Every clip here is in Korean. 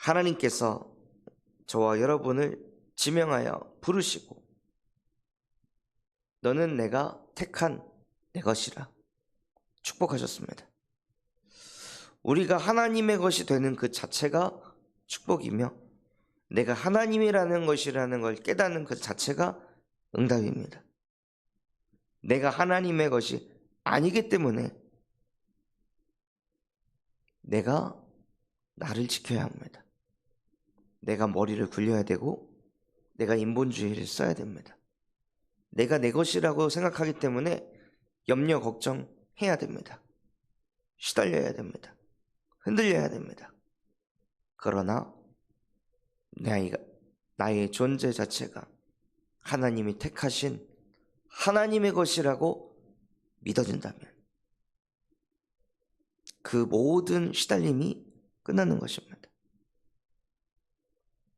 하나님께서 저와 여러분을 지명하여 부르시고 너는 내가 택한 내 것이라 축복하셨습니다. 우리가 하나님의 것이 되는 그 자체가 축복이며 내가 하나님이라는 것이라는 걸 깨닫는 그 자체가 응답입니다. 내가 하나님의 것이 아니기 때문에 내가 나를 지켜야 합니다. 내가 머리를 굴려야 되고 내가 인본주의를 써야 됩니다. 내가 내 것이라고 생각하기 때문에 염려, 걱정해야 됩니다. 시달려야 됩니다. 흔들려야 됩니다. 그러나 나의 존재 자체가 하나님이 택하신 하나님의 것이라고 믿어진다면 그 모든 시달림이 끝나는 것입니다.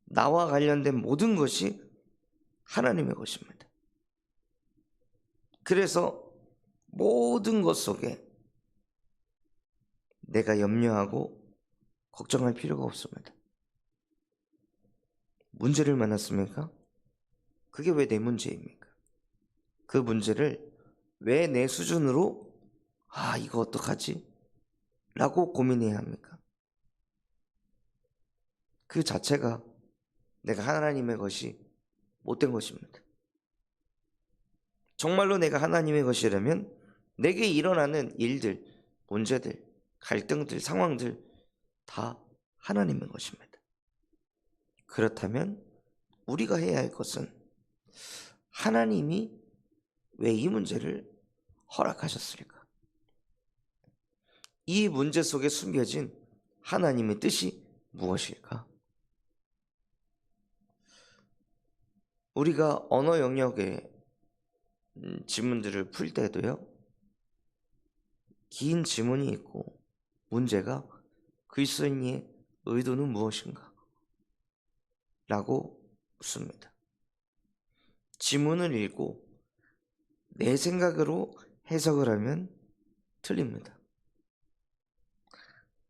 나와 관련된 모든 것이 하나님의 것입니다. 그래서 모든 것 속에 내가 염려하고 걱정할 필요가 없습니다. 문제를 만났습니까? 그게 왜 내 문제입니까? 그 문제를 왜 내 수준으로 이거 어떡하지? 라고 고민해야 합니까? 그 자체가 내가 하나님의 것이 못된 것입니다. 정말로 내가 하나님의 것이라면 내게 일어나는 일들, 문제들, 갈등들, 상황들 다 하나님의 것입니다. 그렇다면 우리가 해야 할 것은 하나님이 왜 이 문제를 허락하셨을까? 이 문제 속에 숨겨진 하나님의 뜻이 무엇일까? 우리가 언어 영역의 지문들을 풀 때도요, 긴 지문이 있고 문제가 그리스도인의 의도는 무엇인가? 라고 묻습니다. 지문을 읽고 내 생각으로 해석을 하면 틀립니다.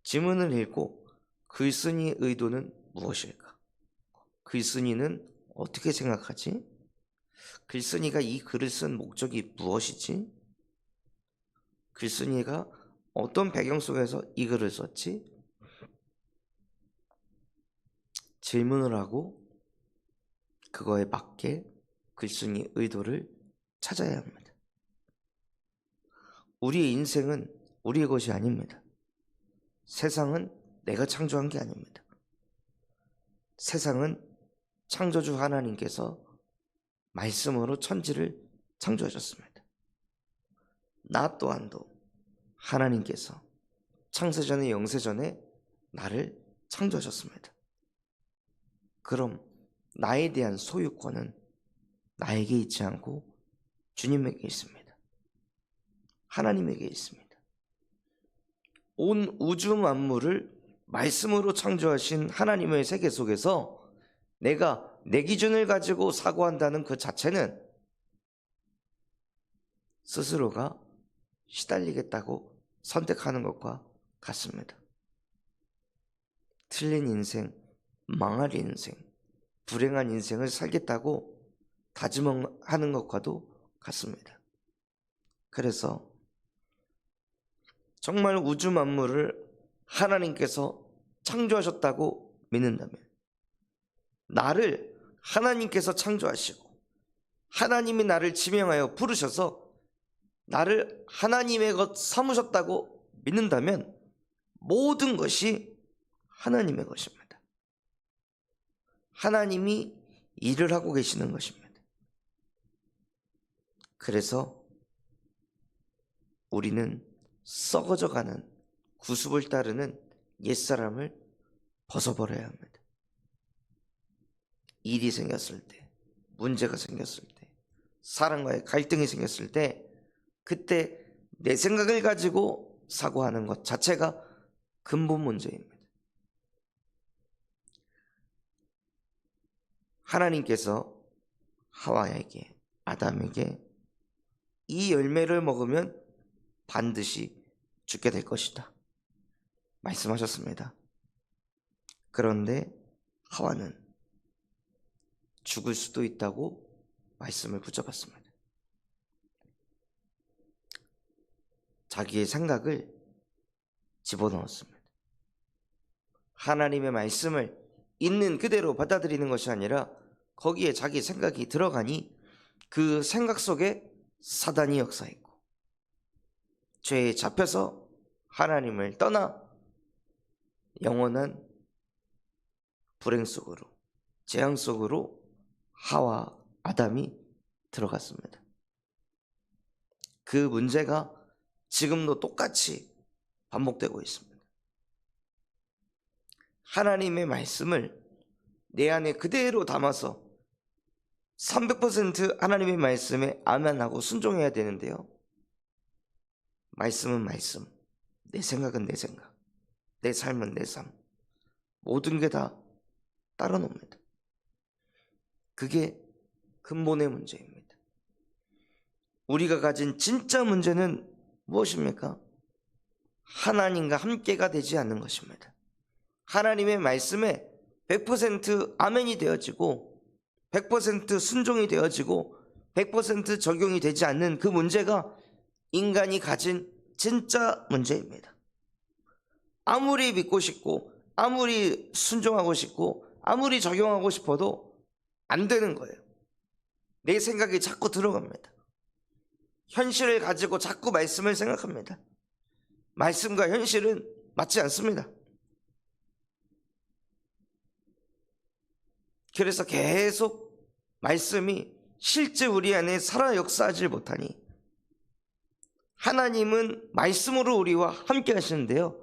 지문을 읽고 글쓴이의 의도는 무엇일까? 글쓴이는 어떻게 생각하지? 글쓴이가 이 글을 쓴 목적이 무엇이지? 글쓴이가 어떤 배경 속에서 이 글을 썼지? 질문을 하고 그거에 맞게 글쓴이의 의도를 찾아야 합니다. 우리의 인생은 우리의 것이 아닙니다. 세상은 내가 창조한 게 아닙니다. 세상은 창조주 하나님께서 말씀으로 천지를 창조하셨습니다. 나 또한도 하나님께서 창세전에 영세전에 나를 창조하셨습니다. 그럼 나에 대한 소유권은 나에게 있지 않고 주님에게 있습니다. 하나님에게 있습니다. 온 우주 만물을 말씀으로 창조하신 하나님의 세계 속에서 내가 내 기준을 가지고 사고한다는 그 자체는 스스로가 시달리겠다고 선택하는 것과 같습니다. 틀린 인생, 망할 인생, 불행한 인생을 살겠다고 다짐하는 것과도 같습니다. 그래서 정말 우주 만물을 하나님께서 창조하셨다고 믿는다면 나를 하나님께서 창조하시고 하나님이 나를 지명하여 부르셔서 나를 하나님의 것 삼으셨다고 믿는다면 모든 것이 하나님의 것입니다. 하나님이 일을 하고 계시는 것입니다. 그래서 우리는 썩어져가는 구습을 따르는 옛사람을 벗어버려야 합니다. 일이 생겼을 때, 문제가 생겼을 때, 사람과의 갈등이 생겼을 때 그때 내 생각을 가지고 사고하는 것 자체가 근본 문제입니다. 하나님께서 하와에게, 아담에게 이 열매를 먹으면 반드시 죽게 될 것이다 말씀하셨습니다. 그런데 하와는 죽을 수도 있다고 말씀을 붙잡았습니다. 자기의 생각을 집어넣었습니다. 하나님의 말씀을 있는 그대로 받아들이는 것이 아니라 거기에 자기 생각이 들어가니 그 생각 속에 사단이 역사했고 죄에 잡혀서 하나님을 떠나 영원한 불행 속으로, 재앙 속으로 하와 아담이 들어갔습니다. 그 문제가 지금도 똑같이 반복되고 있습니다. 하나님의 말씀을 내 안에 그대로 담아서 300% 하나님의 말씀에 아멘하고 순종해야 되는데요, 말씀은 말씀, 내 생각은 내 생각, 내 삶은 내 삶, 모든 게 다 따라 놉니다. 그게 근본의 문제입니다. 우리가 가진 진짜 문제는 무엇입니까? 하나님과 함께가 되지 않는 것입니다. 하나님의 말씀에 100% 아멘이 되어지고 100% 순종이 되어지고 100% 적용이 되지 않는 그 문제가 인간이 가진 진짜 문제입니다. 아무리 믿고 싶고 아무리 순종하고 싶고 아무리 적용하고 싶어도 안 되는 거예요. 내 생각이 자꾸 들어갑니다. 현실을 가지고 자꾸 말씀을 생각합니다. 말씀과 현실은 맞지 않습니다. 그래서 계속 말씀이 실제 우리 안에 살아 역사하지 못하니, 하나님은 말씀으로 우리와 함께 하시는데요,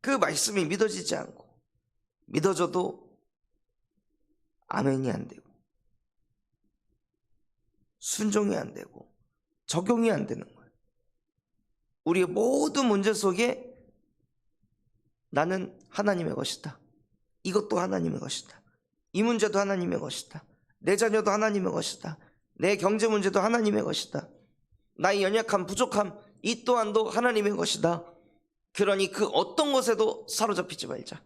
그 말씀이 믿어지지 않고 믿어져도 아멘이 안 되고 순종이 안 되고 적용이 안 되는 거예요. 우리의 모든 문제 속에 나는 하나님의 것이다, 이것도 하나님의 것이다, 이 문제도 하나님의 것이다, 내 자녀도 하나님의 것이다, 내 경제 문제도 하나님의 것이다, 나의 연약함, 부족함 이 또한도 하나님의 것이다. 그러니 그 어떤 것에도 사로잡히지 말자,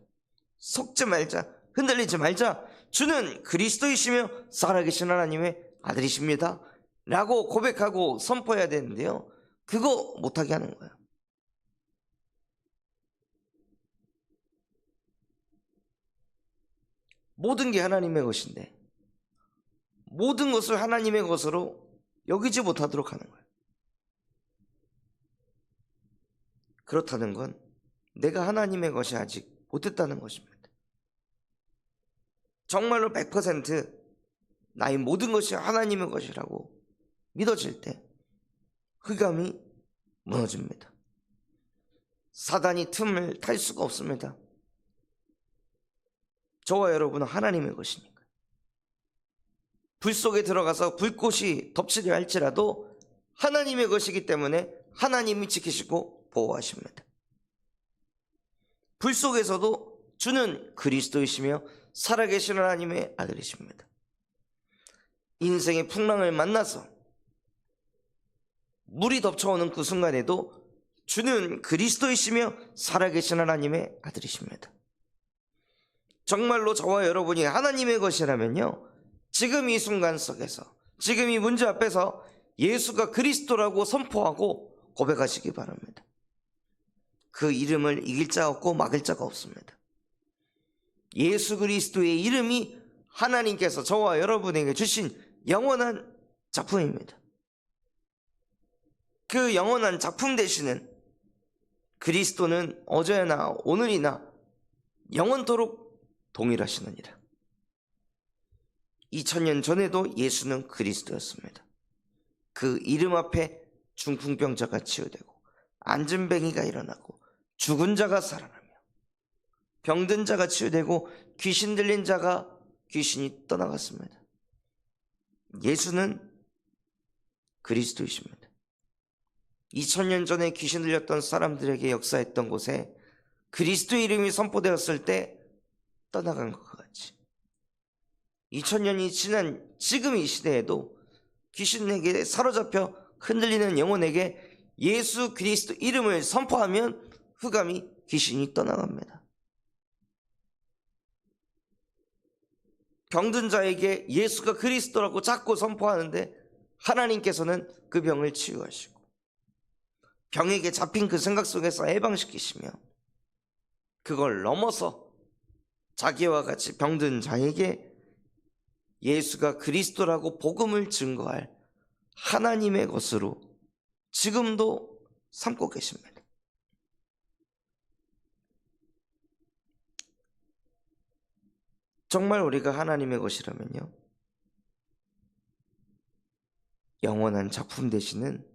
속지 말자, 흔들리지 말자. 주는 그리스도이시며 살아계신 하나님의 아들이십니다 라고 고백하고 선포해야 되는데요, 그거 못하게 하는 거예요. 모든 게 하나님의 것인데 모든 것을 하나님의 것으로 여기지 못하도록 하는 거예요. 그렇다는 건 내가 하나님의 것이 아직 못됐다는 것입니다. 정말로 100% 나의 모든 것이 하나님의 것이라고 믿어질 때 흑암이 무너집니다. 사단이 틈을 탈 수가 없습니다. 저와 여러분은 하나님의 것이니까. 불 속에 들어가서 불꽃이 덮치려 할지라도 하나님의 것이기 때문에 하나님이 지키시고 보호하십니다. 불 속에서도 주는 그리스도이시며 살아계신 하나님의 아들이십니다. 인생의 풍랑을 만나서 물이 덮쳐오는 그 순간에도 주는 그리스도이시며 살아계신 하나님의 아들이십니다. 정말로 저와 여러분이 하나님의 것이라면요, 지금 이 순간 속에서, 지금 이 문제 앞에서 예수가 그리스도라고 선포하고 고백하시기 바랍니다. 그 이름을 이길 자 없고 막을 자가 없습니다. 예수 그리스도의 이름이 하나님께서 저와 여러분에게 주신 영원한 작품입니다. 그 영원한 작품 되시는 그리스도는 어제나 오늘이나 영원토록 동일하시느니라. 2000년 전에도 예수는 그리스도였습니다. 그 이름 앞에 중풍병자가 치유되고 안진뱅이가 일어나고 죽은 자가 살아나며 병든 자가 치유되고 귀신 들린 자가 귀신이 떠나갔습니다. 예수는 그리스도이십니다. 2000년 전에 귀신 들렸던 사람들에게 역사했던 곳에 그리스도의 이름이 선포되었을 때 떠나간 것과 같이 2000년이 지난 지금 이 시대에도 귀신에게 사로잡혀 흔들리는 영혼에게 예수 그리스도 이름을 선포하면 흑암이 귀신이 떠나갑니다. 병든 자에게 예수가 그리스도라고 자꾸 선포하는데 하나님께서는 그 병을 치유하시고 병에게 잡힌 그 생각 속에서 해방시키시며 그걸 넘어서 자기와 같이 병든 자에게 예수가 그리스도라고 복음을 증거할 하나님의 것으로 지금도 삼고 계십니다. 정말 우리가 하나님의 것이라면요, 영원한 작품 되시는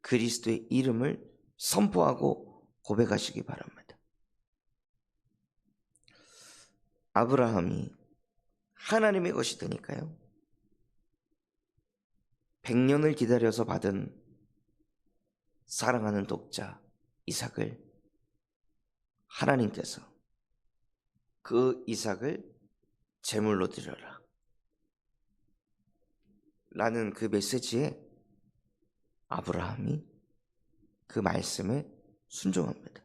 그리스도의 이름을 선포하고 고백하시기 바랍니다. 아브라함이 하나님의 것이 되니까요, 100년을 기다려서 받은 사랑하는 독자 이삭을 하나님께서 그 이삭을 제물로 드려라 라는 그 메시지에 아브라함이 그 말씀에 순종합니다.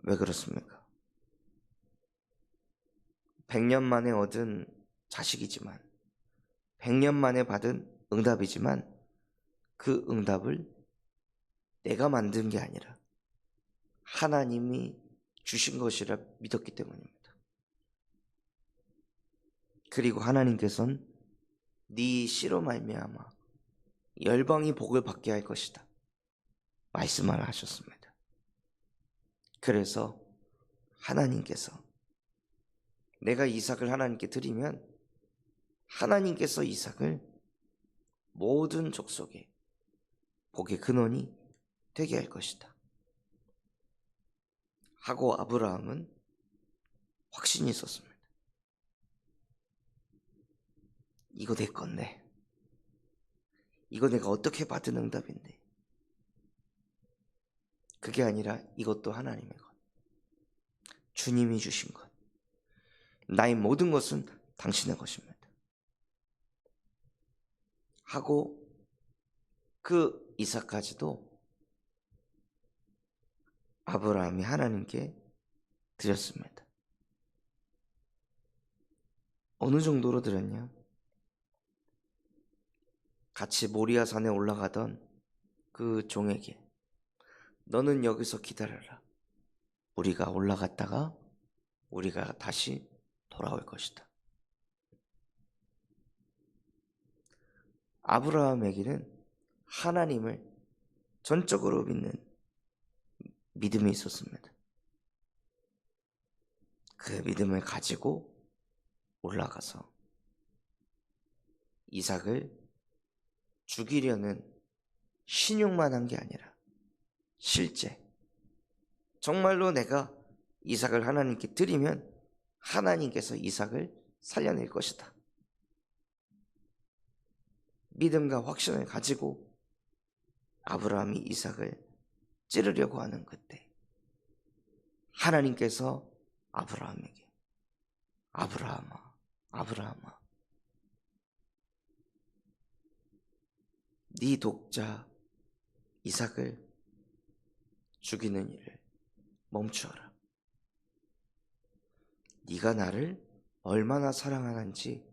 왜 그렇습니까? 100년 만에 얻은 자식이지만 100년 만에 받은 응답이지만 그 응답을 내가 만든 게 아니라 하나님이 주신 것이라 믿었기 때문입니다. 그리고 하나님께서는 네 씨로 말미암아 열방이 복을 받게 할 것이다 말씀을 하셨습니다. 그래서 하나님께서 내가 이삭을 하나님께 드리면 하나님께서 이삭을 모든 족속의 복의 근원이 되게 할 것이다 하고 아브라함은 확신이 있었습니다. 이거 내 건데, 이거 내가 어떻게 받은 응답인데, 그게 아니라 이것도 하나님의 것, 주님이 주신 것, 나의 모든 것은 당신의 것입니다 하고 그 이삭까지도 아브라함이 하나님께 드렸습니다. 어느 정도로 드렸냐? 같이 모리아 산에 올라가던 그 종에게 너는 여기서 기다려라. 우리가 올라갔다가 우리가 다시 돌아올 것이다. 아브라함에게는 하나님을 전적으로 믿는 믿음이 있었습니다. 그 믿음을 가지고 올라가서 이삭을 죽이려는 신용만 한 게 아니라 실제 정말로 내가 이삭을 하나님께 드리면 하나님께서 이삭을 살려낼 것이다. 믿음과 확신을 가지고 아브라함이 이삭을 찌르려고 하는 그때 하나님께서 아브라함에게 아브라함아, 아브라함아, 네 독자 이삭을 죽이는 일을 멈추어라. 네가 나를 얼마나 사랑하는지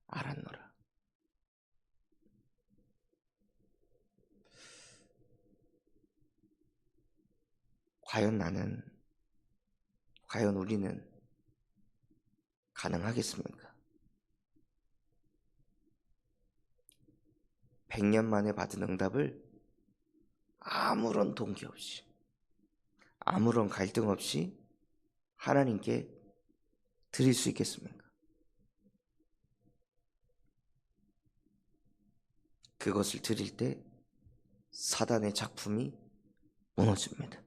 알았노라. 과연 우리는 가능하겠습니까? 100년 만에 받은 응답을 아무런 동기 없이, 아무런 갈등 없이 하나님께 드릴 수 있겠습니까? 그것을 드릴 때 사단의 작품이 무너집니다.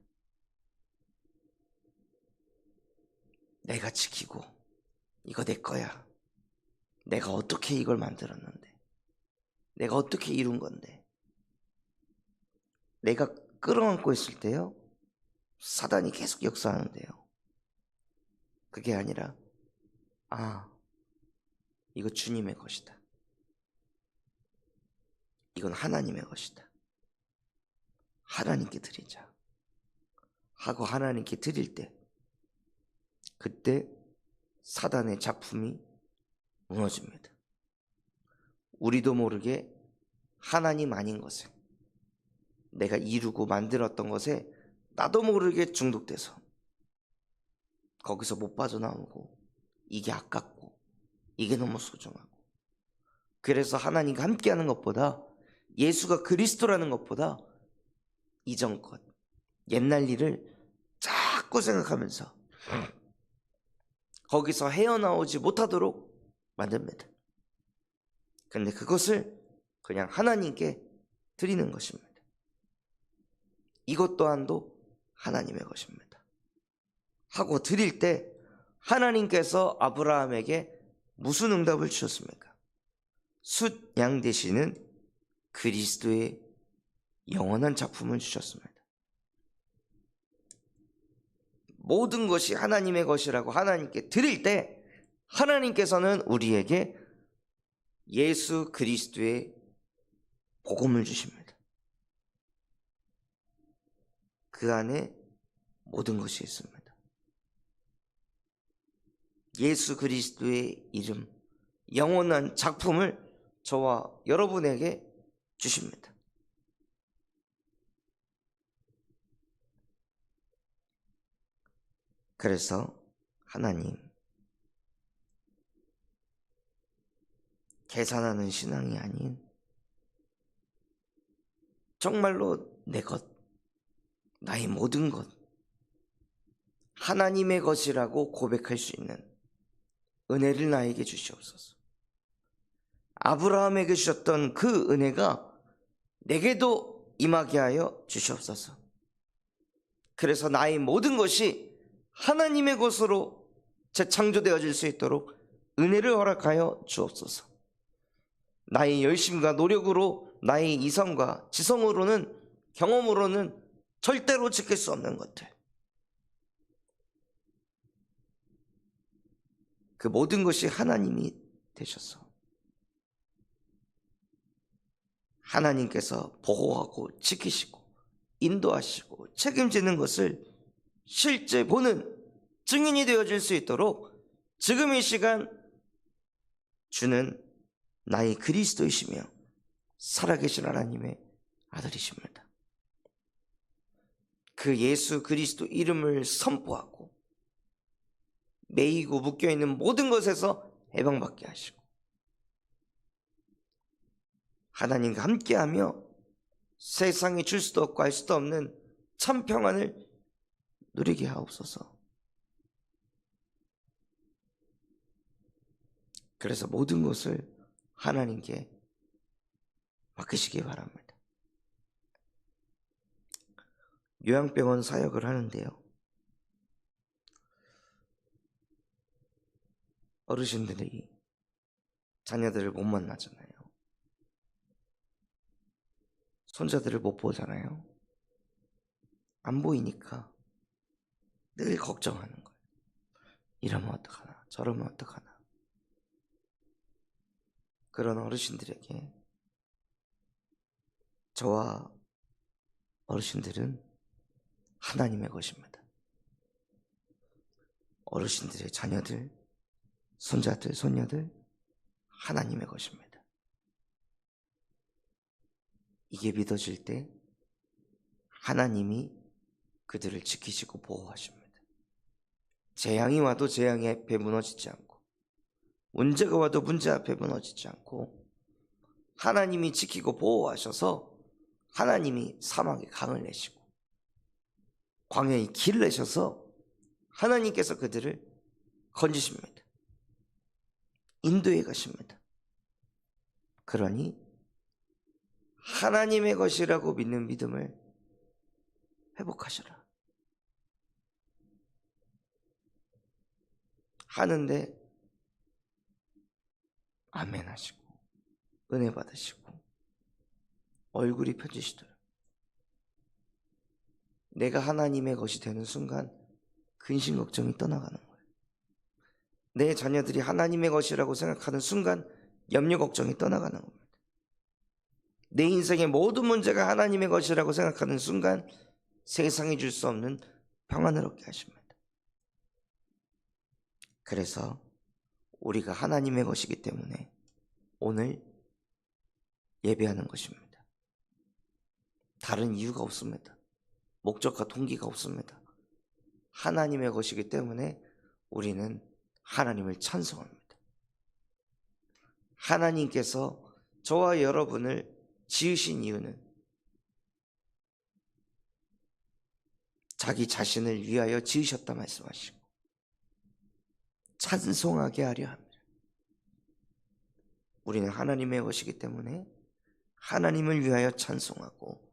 내가 지키고 이거 내 거야. 내가 어떻게 이걸 만들었는데, 내가 어떻게 이룬 건데, 내가 끌어안고 있을 때요, 사단이 계속 역사하는데요. 그게 아니라 이거 주님의 것이다. 이건 하나님의 것이다. 하나님께 드리자 하고 하나님께 드릴 때 그때 사단의 작품이 무너집니다. 우리도 모르게 하나님 아닌 것에, 내가 이루고 만들었던 것에 나도 모르게 중독돼서 거기서 못 빠져나오고, 이게 아깝고 이게 너무 소중하고, 그래서 하나님과 함께하는 것보다, 예수가 그리스도라는 것보다 이전 것, 옛날 일을 자꾸 생각하면서 거기서 헤어나오지 못하도록 만듭니다. 근데 그것을 그냥 하나님께 드리는 것입니다. 이것 또한도 하나님의 것입니다. 하고 드릴 때 하나님께서 아브라함에게 무슨 응답을 주셨습니까? 숫 양 되시는 그리스도의 영원한 작품을 주셨습니다. 모든 것이 하나님의 것이라고 하나님께 드릴 때 하나님께서는 우리에게 예수 그리스도의 복음을 주십니다. 그 안에 모든 것이 있습니다. 예수 그리스도의 이름, 영원한 작품을 저와 여러분에게 주십니다. 그래서 하나님, 계산하는 신앙이 아닌 정말로 내 것, 나의 모든 것, 하나님의 것이라고 고백할 수 있는 은혜를 나에게 주시옵소서. 아브라함에게 주셨던 그 은혜가 내게도 임하게 하여 주시옵소서. 그래서 나의 모든 것이 하나님의 것으로 재창조되어질 수 있도록 은혜를 허락하여 주옵소서. 나의 열심과 노력으로, 나의 이성과 지성으로는, 경험으로는 절대로 지킬 수 없는 것들, 그 모든 것이 하나님이 되셔서 하나님께서 보호하고 지키시고 인도하시고 책임지는 것을 실제 보는 증인이 되어질 수 있도록 지금 이 시간 주는 나의 그리스도이시며 살아계신 하나님의 아들이십니다. 그 예수 그리스도 이름을 선포하고 매이고 묶여있는 모든 것에서 해방받게 하시고 하나님과 함께하며 세상이 줄 수도 없고 알 수도 없는 참 평안을 누리게 하옵소서. 그래서 모든 것을 하나님께 맡기시기 바랍니다. 요양병원 사역을 하는데요, 어르신들이 자녀들을 못 만나잖아요. 손자들을 못 보잖아요. 안 보이니까 늘 걱정하는 거예요. 이러면 어떡하나, 저러면 어떡하나. 그런 어르신들에게 저와 어르신들은 하나님의 것입니다. 어르신들의 자녀들, 손자들, 손녀들 하나님의 것입니다. 이게 믿어질 때 하나님이 그들을 지키시고 보호하십니다. 재앙이 와도 재앙의 앞에 무너지지 않고, 문제가 와도 문제 앞에 무너지지 않고, 하나님이 지키고 보호하셔서 하나님이 사막에 강을 내시고 광야에 길을 내셔서 하나님께서 그들을 건지십니다. 인도해 가십니다. 그러니 하나님의 것이라고 믿는 믿음을 회복하셔라. 하는데 아멘 하시고 은혜 받으시고 얼굴이 펴지시더라. 내가 하나님의 것이 되는 순간 근심 걱정이 떠나가는 거예요. 내 자녀들이 하나님의 것이라고 생각하는 순간 염려 걱정이 떠나가는 겁니다. 내 인생의 모든 문제가 하나님의 것이라고 생각하는 순간 세상이 줄 수 없는 평안을 얻게 하십니다. 그래서 우리가 하나님의 것이기 때문에 오늘 예배하는 것입니다. 다른 이유가 없습니다. 목적과 동기가 없습니다. 하나님의 것이기 때문에 우리는 하나님을 찬송합니다. 하나님께서 저와 여러분을 지으신 이유는 자기 자신을 위하여 지으셨다 말씀하시고 찬송하게 하려 합니다. 우리는 하나님의 것이기 때문에 하나님을 위하여 찬송하고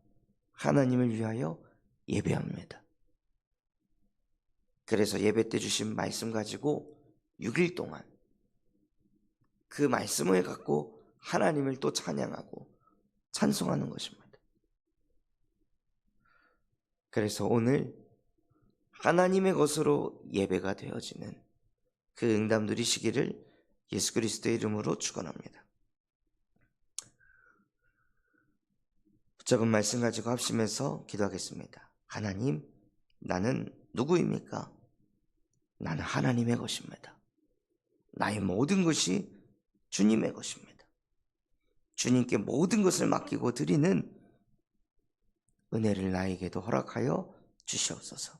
하나님을 위하여 예배합니다. 그래서 예배 때 주신 말씀 가지고 6일 동안 그 말씀을 갖고 하나님을 또 찬양하고 찬송하는 것입니다. 그래서 오늘 하나님의 것으로 예배가 되어지는 그 응답 누리시기를 예수 그리스도의 이름으로 축원합니다. 붙잡은 말씀 가지고 합심해서 기도하겠습니다. 하나님, 나는 누구입니까? 나는 하나님의 것입니다. 나의 모든 것이 주님의 것입니다. 주님께 모든 것을 맡기고 드리는 은혜를 나에게도 허락하여 주시옵소서.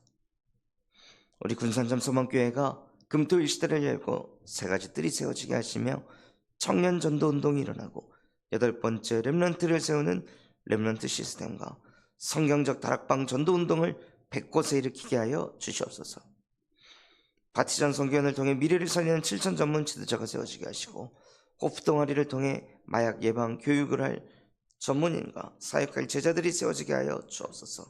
우리 군산점 소망교회가 금토일 시대를 열고 3가지 뜰이 세워지게 하시며 청년 전도 운동이 일어나고 8번째 렘넌트를 세우는 렘넌트 시스템과 성경적 다락방 전도 운동을 100곳에 일으키게 하여 주시옵소서. 바티전 선교연을 통해 미래를 살리는 7천 전문 지도자가 세워지게 하시고 호프 동아리를 통해 마약 예방 교육을 할 전문인과 사역할 제자들이 세워지게 하여 주옵소서.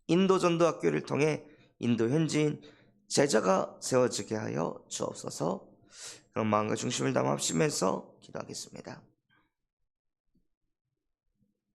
인도 전도학교를 통해 인도 현지인 제자가 세워지게 하여 주옵소서. 그런 마음과 중심을 담아 합심해서 기도하겠습니다.